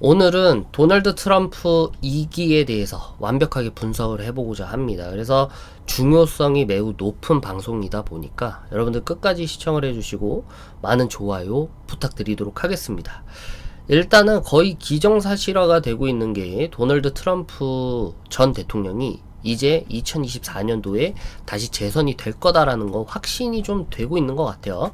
오늘은 도널드 트럼프 2기에 대해서 완벽하게 분석을 해보고자 합니다. 그래서 중요성이 매우 높은 방송이다 보니까 여러분들 끝까지 시청을 해주시고 많은 좋아요 부탁드리도록 하겠습니다. 일단은 거의 기정사실화가 되고 있는 게 도널드 트럼프 전 대통령이 이제 2024년도에 다시 재선이 될 거다라는 거 확신이 좀 되고 있는 것 같아요.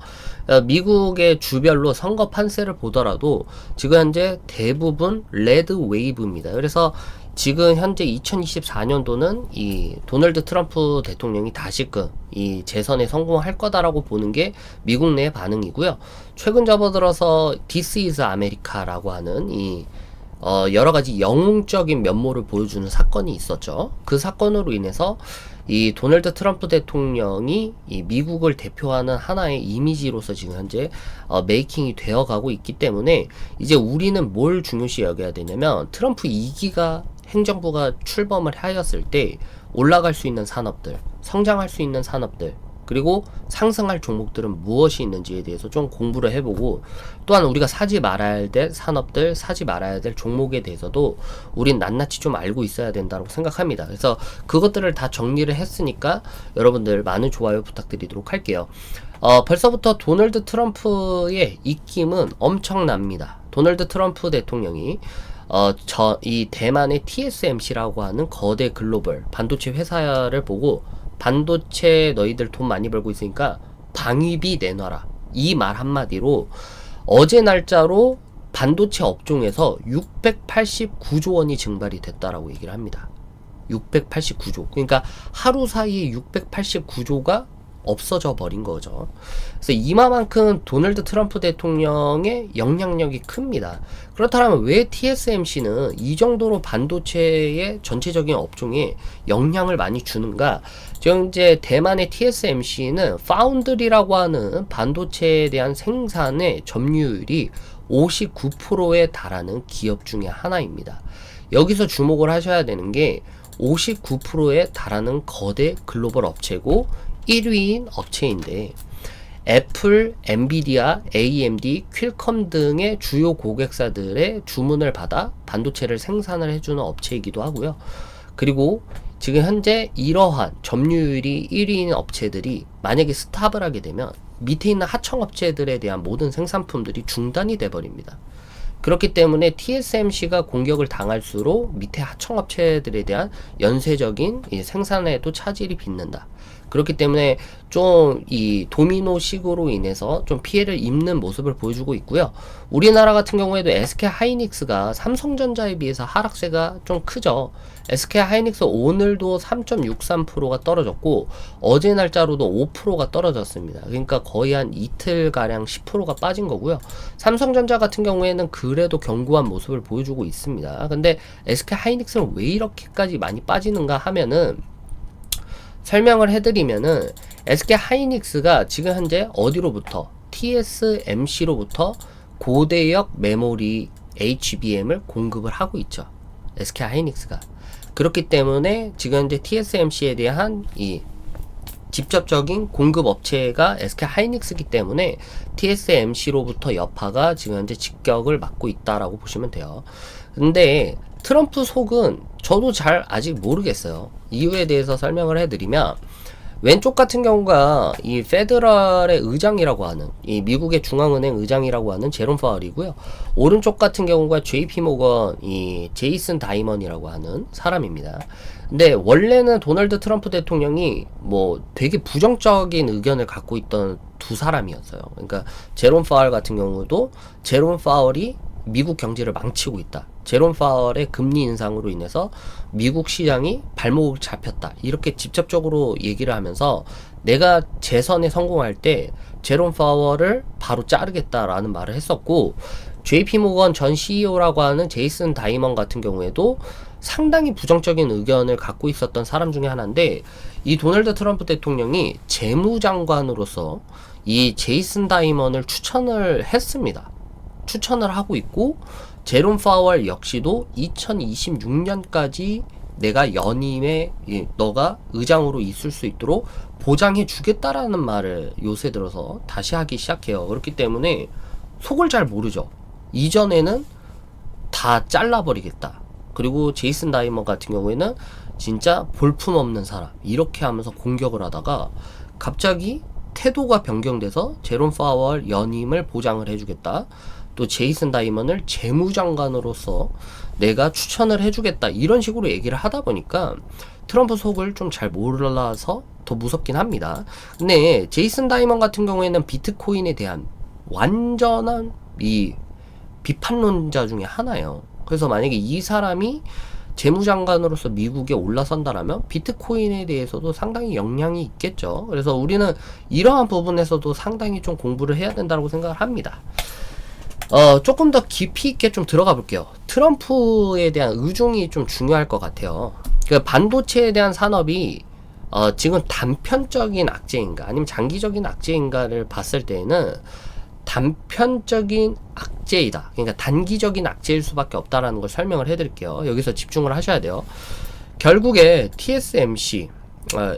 미국의 주별로 선거 판세를 보더라도 지금 현재 대부분 레드 웨이브입니다. 그래서 지금 현재 2024년도는 이 도널드 트럼프 대통령이 다시금 이 재선에 성공할 거다라고 보는 게 미국 내의 반응이고요. 최근 접어들어서 This is America라고 하는 이 여러 가지 영웅적인 면모를 보여주는 사건이 있었죠. 그 사건으로 인해서 이 도널드 트럼프 대통령이 이 미국을 대표하는 하나의 이미지로서 지금 현재 메이킹이 되어가고 있기 때문에 이제 우리는 뭘 중요시 여겨야 되냐면 트럼프 2기가 행정부가 출범을 하였을 때 올라갈 수 있는 산업들, 성장할 수 있는 산업들, 그리고 상승할 종목들은 무엇이 있는지에 대해서 좀 공부를 해보고, 또한 우리가 사지 말아야 될 산업들, 사지 말아야 될 종목에 대해서도 우린 낱낱이 좀 알고 있어야 된다고 생각합니다. 그래서 그것들을 다 정리를 했으니까 여러분들 많은 좋아요 부탁드리도록 할게요. 벌써부터 도널드 트럼프의 입김은 엄청납니다. 도널드 트럼프 대통령이 이 대만의 TSMC라고 하는 거대 글로벌 반도체 회사를 보고 반도체 너희들 돈 많이 벌고 있으니까 방위비 내놔라. 이 말 한마디로 어제 날짜로 반도체 업종에서 689조 원이 증발이 됐다라고 얘기를 합니다. 689조. 그러니까 하루 사이에 689조가 없어져 버린 거죠. 그래서 이마만큼 도널드 트럼프 대통령의 영향력이 큽니다. 그렇다면 왜 TSMC는 이 정도로 반도체의 전체적인 업종에 영향을 많이 주는가? 지금 이제 대만의 TSMC는 파운드리라고 하는 반도체에 대한 생산의 점유율이 59%에 달하는 기업 중에 하나입니다. 여기서 주목을 하셔야 되는 게 59%에 달하는 거대 글로벌 업체고 1위인 업체인데, 애플, 엔비디아, AMD, 퀼컴 등의 주요 고객사들의 주문을 받아 반도체를 생산을 해주는 업체이기도 하고요. 그리고 지금 현재 이러한 점유율이 1위인 업체들이 만약에 스탑을 하게 되면 밑에 있는 하청업체들에 대한 모든 생산품들이 중단이 돼버립니다. 그렇기 때문에 TSMC가 공격을 당할수록 밑에 하청업체들에 대한 연쇄적인 생산에도 차질이 빚는다. 그렇기 때문에 좀 이 도미노식으로 인해서 좀 피해를 입는 모습을 보여주고 있고요. 우리나라 같은 경우에도 SK하이닉스가 삼성전자에 비해서 하락세가 좀 크죠. SK하이닉스 오늘도 3.63%가 떨어졌고 어제 날짜로도 5%가 떨어졌습니다. 그러니까 거의 한 이틀가량 10%가 빠진 거고요. 삼성전자 같은 경우에는 그래도 견고한 모습을 보여주고 있습니다. 근데 SK하이닉스는 왜 이렇게까지 많이 빠지는가 하면은, 설명을 해드리면은 SK하이닉스가 지금 현재 어디로부터 TSMC로부터 고대역 메모리 HBM을 공급을 하고 있죠. SK하이닉스가. 그렇기 때문에 지금 현재 TSMC에 대한 이 직접적인 공급 업체가 SK하이닉스이기 때문에 TSMC로부터 여파가 지금 현재 직격을 맞고 있다라고 보시면 돼요. 근데 트럼프 속은 저도 잘 아직 모르겠어요. 이유에 대해서 설명을 해드리면, 왼쪽 같은 경우가 이 페더럴의 의장이라고 하는, 이 미국의 중앙은행 의장이라고 하는 제롬 파월이고요. 오른쪽 같은 경우가 JP모건 이 제이슨 다이먼이라고 하는 사람입니다. 근데 원래는 도널드 트럼프 대통령이 뭐 되게 부정적인 의견을 갖고 있던 두 사람이었어요. 그러니까 제롬 파월 같은 경우도 제롬 파월이 미국 경제를 망치고 있다. 제롬 파월의 금리 인상으로 인해서 미국 시장이 발목을 잡혔다. 이렇게 직접적으로 얘기를 하면서 내가 재선에 성공할 때 제롬 파월을 바로 자르겠다라는 말을 했었고, JP모건 전 CEO라고 하는 제이슨 다이먼 같은 경우에도 상당히 부정적인 의견을 갖고 있었던 사람 중에 하나인데, 이 도널드 트럼프 대통령이 재무장관으로서 이 제이슨 다이먼을 추천을 했습니다. 추천을 하고 있고, 제롬 파월 역시도 2026년까지 내가 연임에 너가 의장으로 있을 수 있도록 보장해 주겠다라는 말을 요새 들어서 다시 하기 시작해요. 그렇기 때문에 속을 잘 모르죠. 이전에는 다 잘라버리겠다. 그리고 제이슨 다이먼 같은 경우에는 진짜 볼품없는 사람 이렇게 하면서 공격을 하다가 갑자기 태도가 변경돼서 제롬 파월 연임을 보장을 해주겠다. 또 제이슨 다이먼을 재무장관으로서 내가 추천을 해주겠다. 이런 식으로 얘기를 하다 보니까 트럼프 속을 좀 잘 몰라서 더 무섭긴 합니다. 근데 제이슨 다이먼 같은 경우에는 비트코인에 대한 완전한 이 비판론자 중에 하나예요. 그래서 만약에 이 사람이 재무장관으로서 미국에 올라선다라면 비트코인에 대해서도 상당히 영향이 있겠죠. 그래서 우리는 이러한 부분에서도 상당히 좀 공부를 해야 된다고 생각을 합니다. 조금 더 깊이 있게 좀 들어가 볼게요. 트럼프에 대한 의중이 좀 중요할 것 같아요. 그 반도체에 대한 산업이 지금 단편적인 악재인가 아니면 장기적인 악재인가를 봤을 때에는 단편적인 악재이다. 그러니까 단기적인 악재일 수밖에 없다라는 걸 설명을 해드릴게요. 여기서 집중을 하셔야 돼요. 결국에 TSMC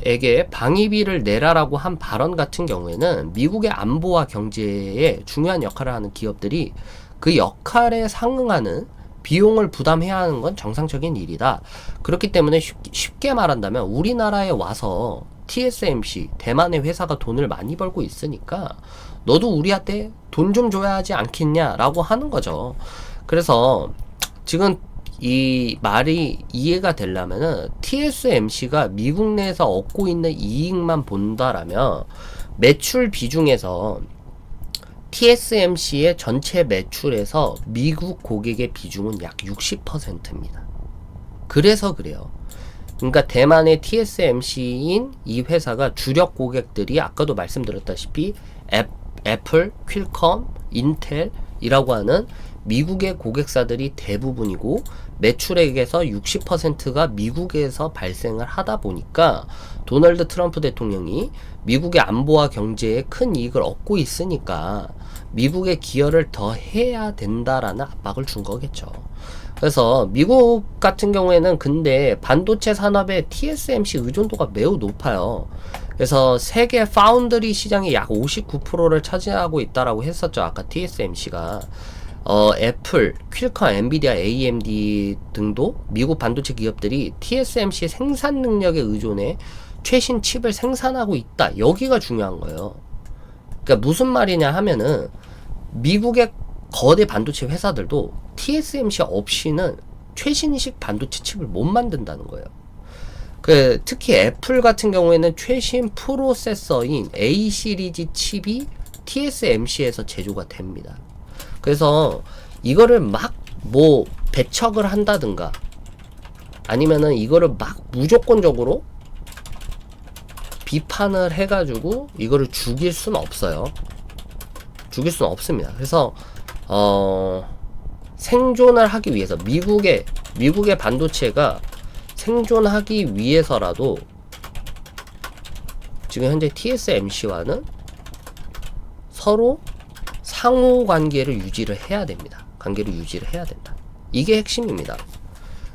에게 방위비를 내라라고 한 발언 같은 경우에는 미국의 안보와 경제에 중요한 역할을 하는 기업들이 그 역할에 상응하는 비용을 부담해야 하는 건 정상적인 일이다. 그렇기 때문에 쉽게 말한다면 우리나라에 와서 TSMC, 대만의 회사가 돈을 많이 벌고 있으니까 너도 우리한테 돈 좀 줘야 하지 않겠냐라고 하는 거죠. 그래서 지금 이 말이 이해가 되려면은 TSMC가 미국 내에서 얻고 있는 이익만 본다라면 매출 비중에서 TSMC의 전체 매출에서 미국 고객의 비중은 약 60%입니다. 그래서 그래요. 그러니까 대만의 TSMC인 이 회사가 주력 고객들이 아까도 말씀드렸다시피 애플, 퀄컴, 인텔이라고 하는 미국의 고객사들이 대부분이고 매출액에서 60%가 미국에서 발생을 하다 보니까 도널드 트럼프 대통령이 미국의 안보와 경제에 큰 이익을 얻고 있으니까 미국의 기여를 더 해야 된다라는 압박을 준 거겠죠. 그래서 미국 같은 경우에는 근데 반도체 산업의 TSMC 의존도가 매우 높아요. 그래서 세계 파운드리 시장의 약 59%를 차지하고 있다라고 했었죠. 아까 TSMC가. 애플, 퀄컴, 엔비디아, AMD 등도 미국 반도체 기업들이 TSMC 생산 능력에 의존해 최신 칩을 생산하고 있다. 여기가 중요한 거예요. 그러니까 무슨 말이냐 하면은 미국의 거대 반도체 회사들도 TSMC 없이는 최신식 반도체 칩을 못 만든다는 거예요. 특히 애플 같은 경우에는 최신 프로세서인 A 시리즈 칩이 TSMC에서 제조가 됩니다. 그래서 이거를 막 뭐 배척을 한다든가 아니면은 이거를 막 무조건적으로 비판을 해가지고 이거를 죽일 수는 없어요. 죽일 수는 없습니다. 그래서 생존을 하기 위해서 미국의 반도체가 생존하기 위해서라도 지금 현재 TSMC와는 서로 상호 관계를 유지를 해야 됩니다. 관계를 유지를 해야 된다. 이게 핵심입니다.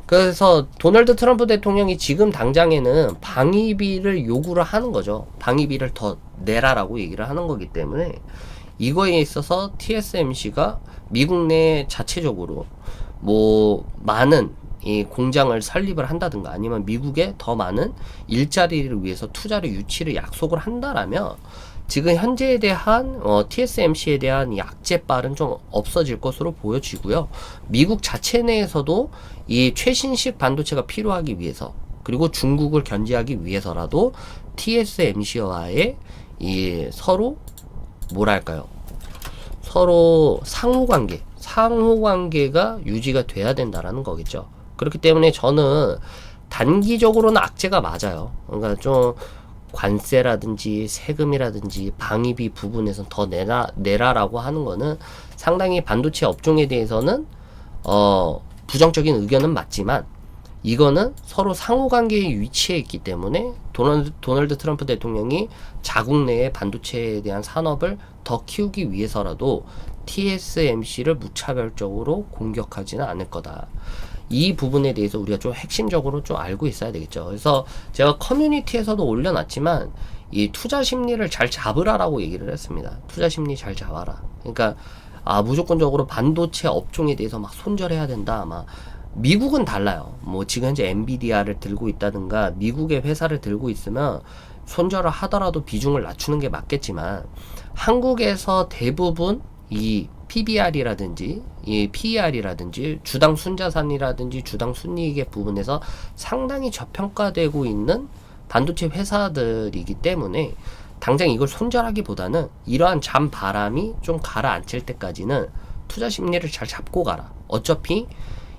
그래서 도널드 트럼프 대통령이 지금 당장에는 방위비를 요구를 하는 거죠. 방위비를 더 내라라고 얘기를 하는 거기 때문에 이거에 있어서 TSMC가 미국 내 자체적으로 뭐 많은 이 공장을 설립을 한다든가 아니면 미국에 더 많은 일자리를 위해서 투자를 유치를 약속을 한다라면 지금 현재에 대한 TSMC에 대한 이 악재빨은 좀 없어질 것으로 보여지고요. 미국 자체 내에서도 이 최신식 반도체가 필요하기 위해서 그리고 중국을 견제하기 위해서라도 TSMC와의 이 서로 뭐랄까요? 서로 상호관계가 유지가 돼야 된다라는 거겠죠. 그렇기 때문에 저는 단기적으로는 악재가 맞아요. 그러니까 좀 관세라든지 세금이라든지 방위비 부분에서 더 내라라고 하는 거는 상당히 반도체 업종에 대해서는 부정적인 의견은 맞지만 이거는 서로 상호관계에 위치해 있기 때문에 도널드 트럼프 대통령이 자국 내의 반도체에 대한 산업을 더 키우기 위해서라도 TSMC를 무차별적으로 공격하지는 않을 거다. 이 부분에 대해서 우리가 좀 핵심적으로 좀 알고 있어야 되겠죠. 그래서 제가 커뮤니티에서도 올려놨지만 이 투자 심리를 잘 잡으라라고 얘기를 했습니다. 투자 심리 잘 잡아라. 그러니까 무조건적으로 반도체 업종에 대해서 막 손절해야 된다. 막 미국은 달라요. 뭐 지금 현재 엔비디아를 들고 있다든가 미국의 회사를 들고 있으면 손절을 하더라도 비중을 낮추는 게 맞겠지만, 한국에서 대부분 이 PBR이라든지 이 PER이라든지 주당 순자산이라든지 주당 순이익의 부분에서 상당히 저평가되고 있는 반도체 회사들이기 때문에 당장 이걸 손절하기보다는 이러한 잠바람이 좀 가라앉힐 때까지는 투자 심리를 잘 잡고 가라. 어차피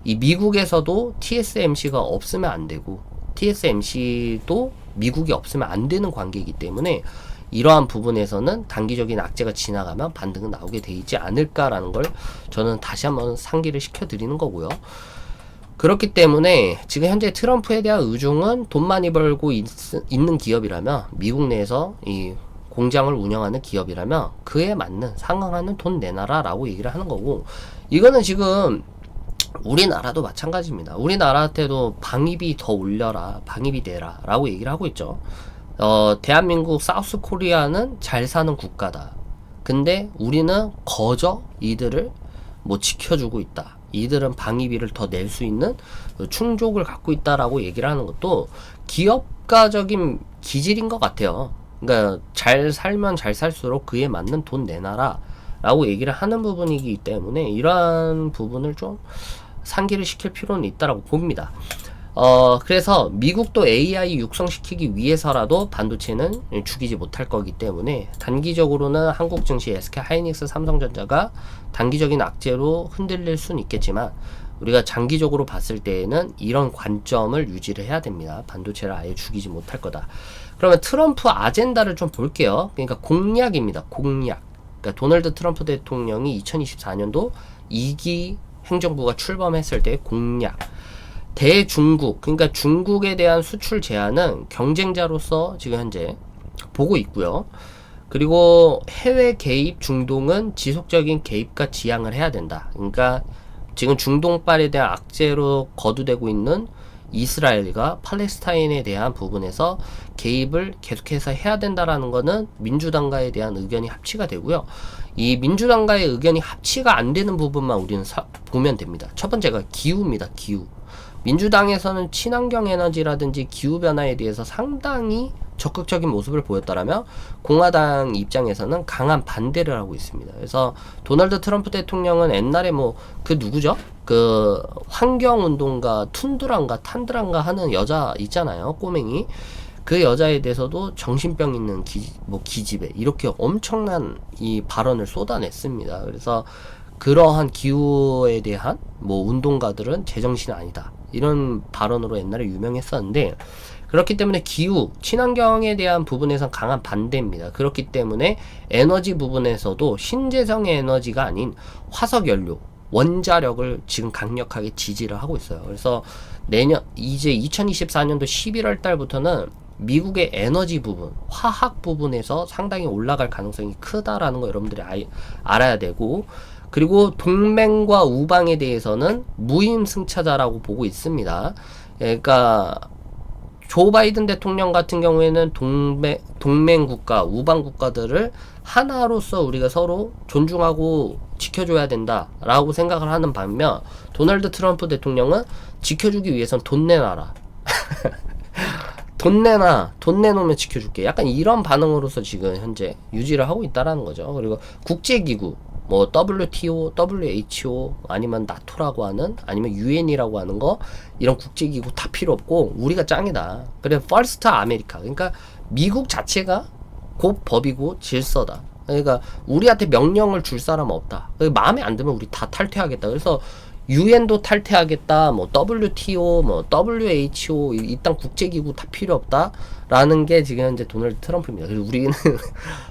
이 미국에서도 TSMC가 없으면 안 되고 TSMC도 미국이 없으면 안 되는 관계이기 때문에 이러한 부분에서는 단기적인 악재가 지나가면 반등은 나오게 돼 있지 않을까라는 걸 저는 다시 한번 상기를 시켜드리는 거고요. 그렇기 때문에 지금 현재 트럼프에 대한 의중은 돈 많이 벌고 있는 기업이라면, 미국 내에서 이 공장을 운영하는 기업이라면 그에 맞는 상응하는 돈 내놔라 라고 얘기를 하는 거고, 이거는 지금 우리나라도 마찬가지입니다. 우리나라한테도 방위비 더 올려라, 방위비 내라 라고 얘기를 하고 있죠. 대한민국 사우스 코리아는 잘 사는 국가다. 근데 우리는 거저 이들을 뭐 지켜주고 있다. 이들은 방위비를 더 낼 수 있는 충족을 갖고 있다라고 얘기를 하는 것도 기업가적인 기질인 것 같아요. 그러니까 잘 살면 잘 살수록 그에 맞는 돈 내놔라 라고 얘기를 하는 부분이기 때문에 이러한 부분을 좀 상기를 시킬 필요는 있다라고 봅니다. 그래서 미국도 AI 육성시키기 위해서라도 반도체는 죽이지 못할 거기 때문에 단기적으로는 한국 증시, SK 하이닉스, 삼성전자가 단기적인 악재로 흔들릴 수는 있겠지만, 우리가 장기적으로 봤을 때에는 이런 관점을 유지를 해야 됩니다. 반도체를 아예 죽이지 못할 거다. 그러면 트럼프 아젠다를 좀 볼게요. 그러니까 공약입니다. 공약. 그러니까 도널드 트럼프 대통령이 2024년도 2기 행정부가 출범했을 때 공약. 대중국, 그러니까 중국에 대한 수출 제한은 경쟁자로서 지금 현재 보고 있고요. 그리고 해외 개입 중동은 지속적인 개입과 지양을 해야 된다. 그러니까 지금 중동발에 대한 악재로 거두되고 있는 이스라엘과 팔레스타인에 대한 부분에서 개입을 계속해서 해야 된다라는 거는 민주당과에 대한 의견이 합치가 되고요. 이 민주당과의 의견이 합치가 안 되는 부분만 우리는 보면 됩니다. 첫 번째가 기후입니다. 기후. 민주당에서는 친환경 에너지라든지 기후변화에 대해서 상당히 적극적인 모습을 보였다라면 공화당 입장에서는 강한 반대를 하고 있습니다. 그래서 도널드 트럼프 대통령은 옛날에 뭐 그 누구죠? 그 환경운동가 툰드란가 탄드란가 하는 여자 있잖아요. 꼬맹이. 그 여자에 대해서도 정신병 있는 기집애 이렇게 엄청난 이 발언을 쏟아냈습니다. 그래서 그러한 기후에 대한 뭐 운동가들은 제정신 아니다. 이런 발언으로 옛날에 유명했었는데, 그렇기 때문에 기후, 친환경에 대한 부분에선 강한 반대입니다. 그렇기 때문에 에너지 부분에서도 신재생 에너지가 아닌 화석연료, 원자력을 지금 강력하게 지지를 하고 있어요. 그래서 이제 2024년도 11월 달부터는 미국의 에너지 부분, 화학 부분에서 상당히 올라갈 가능성이 크다라는 거 여러분들이 알아야 되고, 그리고 동맹과 우방에 대해서는 무임승차자라고 보고 있습니다. 그러니까 조 바이든 대통령 같은 경우에는 동맹 국가, 우방 국가들을 하나로서 우리가 서로 존중하고 지켜줘야 된다라고 생각을 하는 반면, 도널드 트럼프 대통령은 지켜주기 위해선 돈 내놔라. 돈 내놓으면 지켜줄게. 약간 이런 반응으로서 지금 현재 유지를 하고 있다라는 거죠. 그리고 국제기구, 뭐 WTO, WHO, 아니면 나토라고 하는, 아니면 UN이라고 하는 거, 이런 국제기구 다 필요 없고 우리가 짱이다. 그래, 퍼스트 아메리카. 그러니까 미국 자체가 곧 법이고 질서다. 그러니까 우리한테 명령을 줄 사람 없다. 마음에 안 들면 우리 다 탈퇴하겠다. 그래서 UN도 탈퇴하겠다, 뭐 WTO, 뭐 WHO, 이딴 국제기구 다 필요 없다라는 게 지금 현재 도널드 트럼프입니다. 그래서 우리는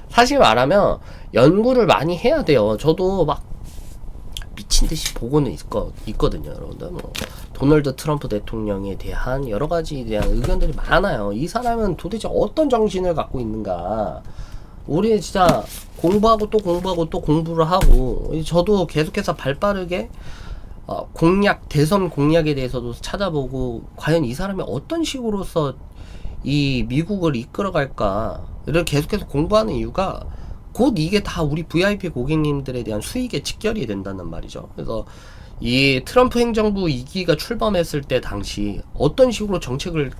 사실 말하면 연구를 많이 해야 돼요. 저도 막 미친 듯이 보고는 있거든요, 여러분들. 뭐 도널드 트럼프 대통령에 대한 여러 가지에 대한 의견들이 많아요. 이 사람은 도대체 어떤 정신을 갖고 있는가? 우리 진짜 공부하고 또 공부하고 또 공부를 하고, 저도 계속해서 발빠르게 대선 공약에 대해서도 찾아보고, 과연 이 사람이 어떤 식으로서 이 미국을 이끌어갈까, 이를 계속해서 공부하는 이유가 곧 이게 다 우리 VIP 고객님들에 대한 수익에 직결이 된다는 말이죠. 그래서 이 트럼프 행정부 2기가 출범했을 때 당시 어떤 식으로 정책을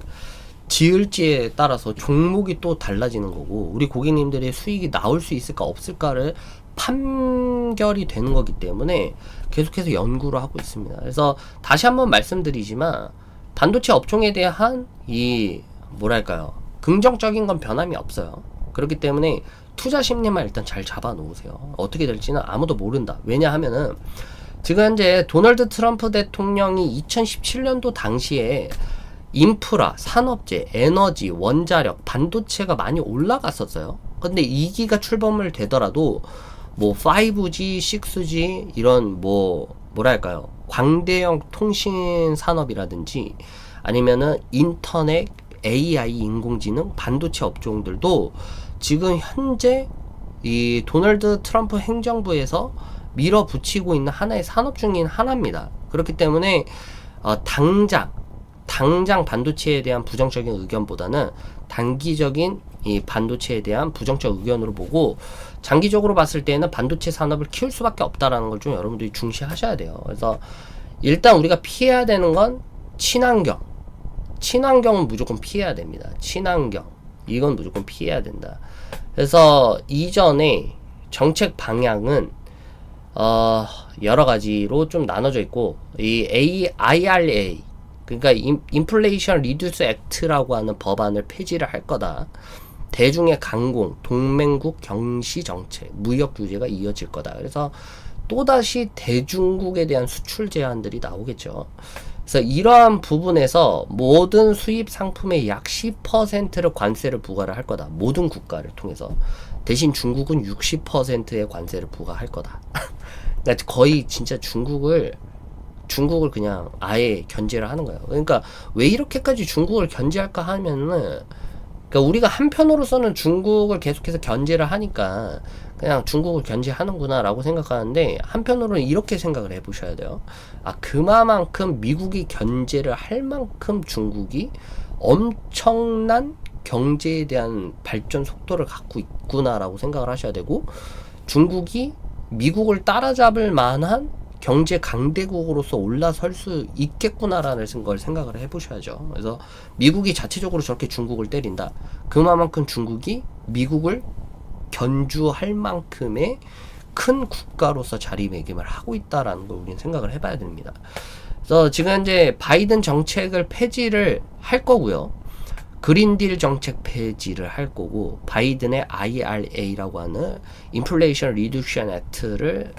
지을지에 따라서 종목이 또 달라지는 거고, 우리 고객님들의 수익이 나올 수 있을까 없을까를 판결이 되는 거기 때문에 계속해서 연구를 하고 있습니다. 그래서 다시 한번 말씀드리지만 반도체 업종에 대한 이 뭐랄까요, 긍정적인 건 변함이 없어요. 그렇기 때문에 투자 심리만 일단 잘 잡아 놓으세요. 어떻게 될지는 아무도 모른다. 왜냐하면은 지금 현재 도널드 트럼프 대통령이 2017년도 당시에 인프라, 산업재, 에너지, 원자력, 반도체가 많이 올라갔었어요. 근데 2기가 출범을 되더라도 뭐 5G, 6G 이런 뭐랄까요, 광대형 통신 산업이라든지 아니면은 인터넷, AI, 인공지능, 반도체 업종들도 지금 현재 이 도널드 트럼프 행정부에서 밀어붙이고 있는 하나의 산업 중인 하나입니다. 그렇기 때문에 당장 반도체에 대한 부정적인 의견보다는 단기적인 이 반도체에 대한 부정적 의견으로 보고, 장기적으로 봤을 때는 반도체 산업을 키울 수밖에 없다라는 걸 좀 여러분들이 중시하셔야 돼요. 그래서 일단 우리가 피해야 되는 건 친환경은 무조건 피해야 됩니다. 친환경 이건 무조건 피해야 된다. 그래서 이전에 정책 방향은 여러 가지로 좀 나눠져 있고, 이 IRA, 그러니까 인플레이션 리듀스 액트라고 하는 법안을 폐지를 할 거다. 대중의 강공, 동맹국 경시 정책, 무역 규제가 이어질 거다. 그래서 또다시 대중국에 대한 수출 제한들이 나오겠죠. 그래서 이러한 부분에서 모든 수입 상품의 약 10%를 관세를 부과를 할 거다. 모든 국가를 통해서. 대신 중국은 60%의 관세를 부과할 거다. 그러니까 거의 진짜 중국을 그냥 아예 견제를 하는 거예요. 그러니까 왜 이렇게까지 중국을 견제할까 하면은, 그러니까 우리가 한편으로서는 중국을 계속해서 견제를 하니까 그냥 중국을 견제하는구나 라고 생각하는데, 한편으로는 이렇게 생각을 해보셔야 돼요. 그만큼 미국이 견제를 할 만큼 중국이 엄청난 경제에 대한 발전 속도를 갖고 있구나 라고 생각을 하셔야 되고, 중국이 미국을 따라잡을 만한 경제 강대국으로서 올라설 수 있겠구나라는 걸 생각을 해보셔야죠. 그래서 미국이 자체적으로 저렇게 중국을 때린다. 그만큼 중국이 미국을 견주할 만큼의 큰 국가로서 자리매김을 하고 있다라는 걸 우리는 생각을 해봐야 됩니다. 그래서 지금 현재 바이든 정책을 폐지를 할 거고요. 그린딜 정책 폐지를 할 거고, 바이든의 IRA라고 하는 인플레이션 리듀션 액트를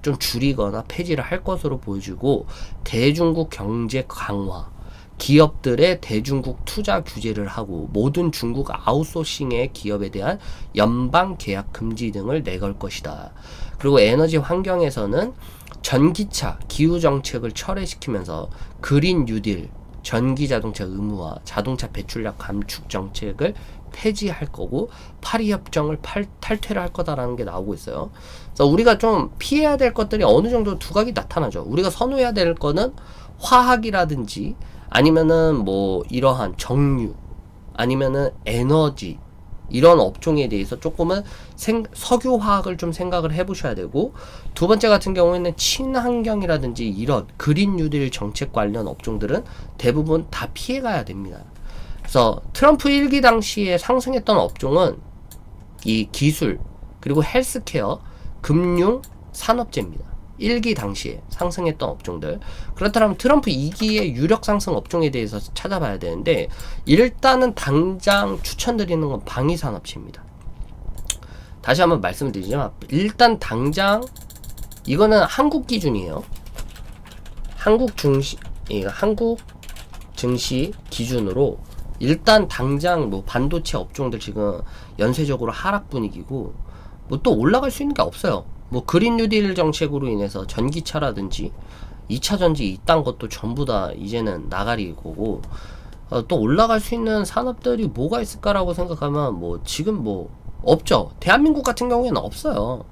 좀 줄이거나 폐지를 할 것으로 보여지고, 대중국 경제 강화, 기업들의 대중국 투자 규제를 하고, 모든 중국 아웃소싱의 기업에 대한 연방 계약 금지 등을 내걸 것이다. 그리고 에너지 환경에서는 전기차, 기후 정책을 철회시키면서 그린 뉴딜, 전기 자동차 의무화, 자동차 배출량 감축 정책을 폐지할 거고, 파리 협정을 탈퇴를 할 거다라는 게 나오고 있어요. 그래서 우리가 좀 피해야 될 것들이 어느 정도 두각이 나타나죠. 우리가 선호해야 될 거는 화학이라든지 아니면은 이러한 정유, 아니면은 에너지, 이런 업종에 대해서 조금은 석유화학을 좀 생각을 해보셔야 되고, 두 번째 같은 경우에는 친환경이라든지 이런 그린 뉴딜 정책 관련 업종들은 대부분 다 피해가야 됩니다. 그래서 트럼프 1기 당시에 상승했던 업종은 이 기술, 그리고 헬스케어, 금융, 산업재입니다. 1기 당시에 상승했던 업종들. 그렇다면 트럼프 2기의 유력 상승 업종에 대해서 찾아봐야 되는데, 일단은 당장 추천드리는 건 방위산업체입니다. 다시 한번 말씀을 드리지만, 일단 당장 이거는 한국 기준이에요. 한국 증시 기준으로 일단 당장 반도체 업종들 지금 연쇄적으로 하락 분위기고, 또 올라갈 수 있는 게 없어요. 그린 뉴딜 정책으로 인해서 전기차라든지 2차 전지 이딴 것도 전부 다 이제는 나가리 거고, 또 올라갈 수 있는 산업들이 뭐가 있을까라고 생각하면 지금 없죠. 대한민국 같은 경우에는 없어요.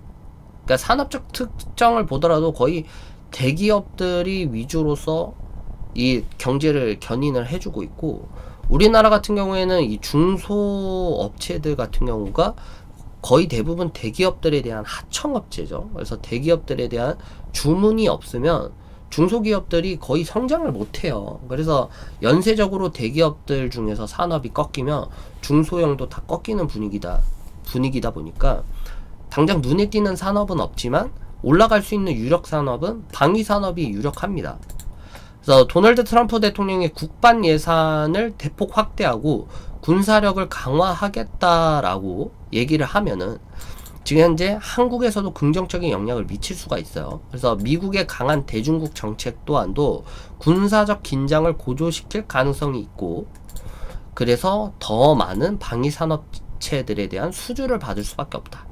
그러니까 산업적 특정을 보더라도 거의 대기업들이 위주로서 이 경제를 견인을 해주고 있고, 우리나라 같은 경우에는 이 중소업체들 같은 경우가 거의 대부분 대기업들에 대한 하청업체죠. 그래서 대기업들에 대한 주문이 없으면 중소기업들이 거의 성장을 못해요. 그래서 연쇄적으로 대기업들 중에서 산업이 꺾이면 중소형도 다 꺾이는 분위기다 보니까 당장 눈에 띄는 산업은 없지만 올라갈 수 있는 유력 산업은 방위 산업이 유력합니다. 그래서 도널드 트럼프 대통령의 국방 예산을 대폭 확대하고 군사력을 강화하겠다라고 얘기를 하면은 지금 현재 한국에서도 긍정적인 영향을 미칠 수가 있어요. 그래서 미국의 강한 대중국 정책 또한도 군사적 긴장을 고조시킬 가능성이 있고, 그래서 더 많은 방위 산업체들에 대한 수주를 받을 수밖에 없다.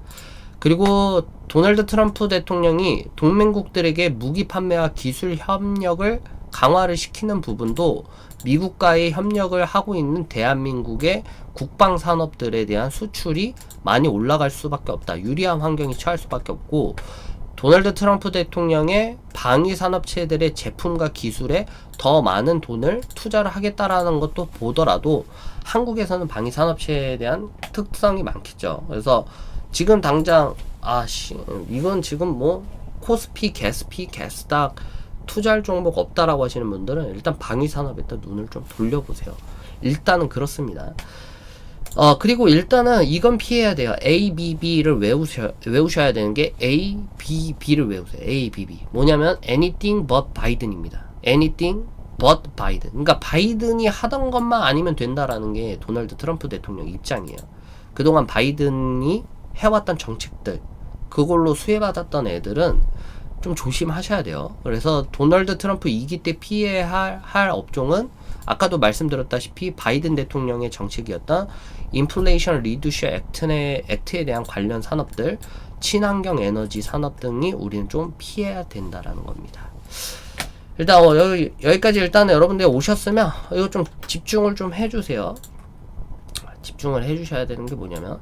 그리고 도널드 트럼프 대통령이 동맹국들에게 무기 판매와 기술 협력을 강화를 시키는 부분도 미국과의 협력을 하고 있는 대한민국의 국방 산업들에 대한 수출이 많이 올라갈 수밖에 없다. 유리한 환경이 처할 수밖에 없고, 도널드 트럼프 대통령의 방위 산업체들의 제품과 기술에 더 많은 돈을 투자를 하겠다라는 것도 보더라도 한국에서는 방위 산업체에 대한 특성이 많겠죠. 그래서 지금 당장 이건 지금 뭐 코스피, 게스피, 게스닥 투자할 종목 없다라고 하시는 분들은 일단 방위 산업에다 눈을 좀 돌려보세요. 일단은 그렇습니다. 그리고 일단은 이건 피해야 돼요. ABB를 외우셔야 되는 게 ABB를 외우세요. ABB. 뭐냐면 Anything but Biden입니다. Anything but Biden. 그러니까 바이든이 하던 것만 아니면 된다라는 게 도널드 트럼프 대통령 입장이에요. 그동안 바이든이 해왔던 정책들, 그걸로 수혜받았던 애들은 좀 조심하셔야 돼요. 그래서 도널드 트럼프 2기 때 피해야 할 업종은 아까도 말씀드렸다시피 바이든 대통령의 정책이었던 인플레이션 리듀셔 액트에 대한 관련 산업들, 친환경 에너지 산업 등이 우리는 좀 피해야 된다라는 겁니다. 일단 여기까지 일단 여러분들 오셨으면 이거 좀 집중을 좀 해주세요. 집중을 해주셔야 되는 게 뭐냐면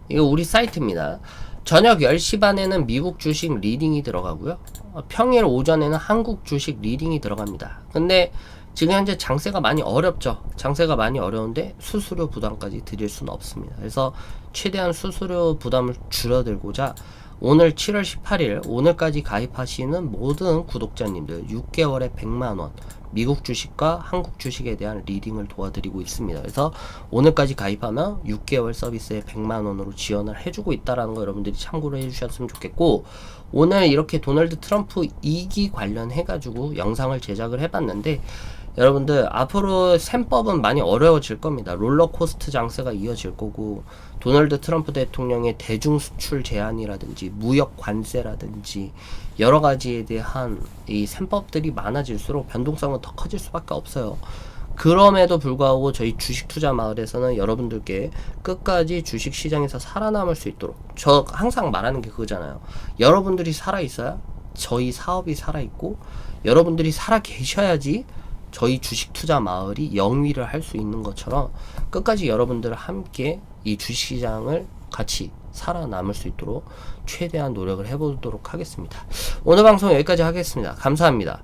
이거 우리 사이트입니다. 저녁 10시 반에는 미국 주식 리딩이 들어가고요. 평일 오전에는 한국 주식 리딩이 들어갑니다. 근데 지금 현재 장세가 많이 어렵죠. 장세가 많이 어려운데 수수료 부담까지 드릴 수는 없습니다. 그래서 최대한 수수료 부담을 줄여들고자 오늘 7월 18일 오늘까지 가입하시는 모든 구독자님들 6개월에 100만원 미국 주식과 한국 주식에 대한 리딩을 도와드리고 있습니다. 그래서 오늘까지 가입하면 6개월 서비스에 100만원으로 지원을 해주고 있다는 거 여러분들이 참고를 해주셨으면 좋겠고, 오늘 이렇게 도널드 트럼프 2기 관련해가지고 영상을 제작을 해봤는데 여러분들 앞으로 셈법은 많이 어려워질 겁니다. 롤러코스트 장세가 이어질 거고, 도널드 트럼프 대통령의 대중수출 제한이라든지 무역 관세라든지 여러 가지에 대한 이 셈법들이 많아질수록 변동성은 더 커질 수밖에 없어요. 그럼에도 불구하고 저희 주식투자 마을에서는 여러분들께 끝까지 주식시장에서 살아남을 수 있도록, 저 항상 말하는 게 그거잖아요. 여러분들이 살아있어야 저희 사업이 살아있고, 여러분들이 살아 계셔야지 저희 주식투자 마을이 영위를 할 수 있는 것처럼 끝까지 여러분들 함께 이 주식시장을 같이 살아남을 수 있도록 최대한 노력을 해보도록 하겠습니다. 오늘 방송 여기까지 하겠습니다. 감사합니다.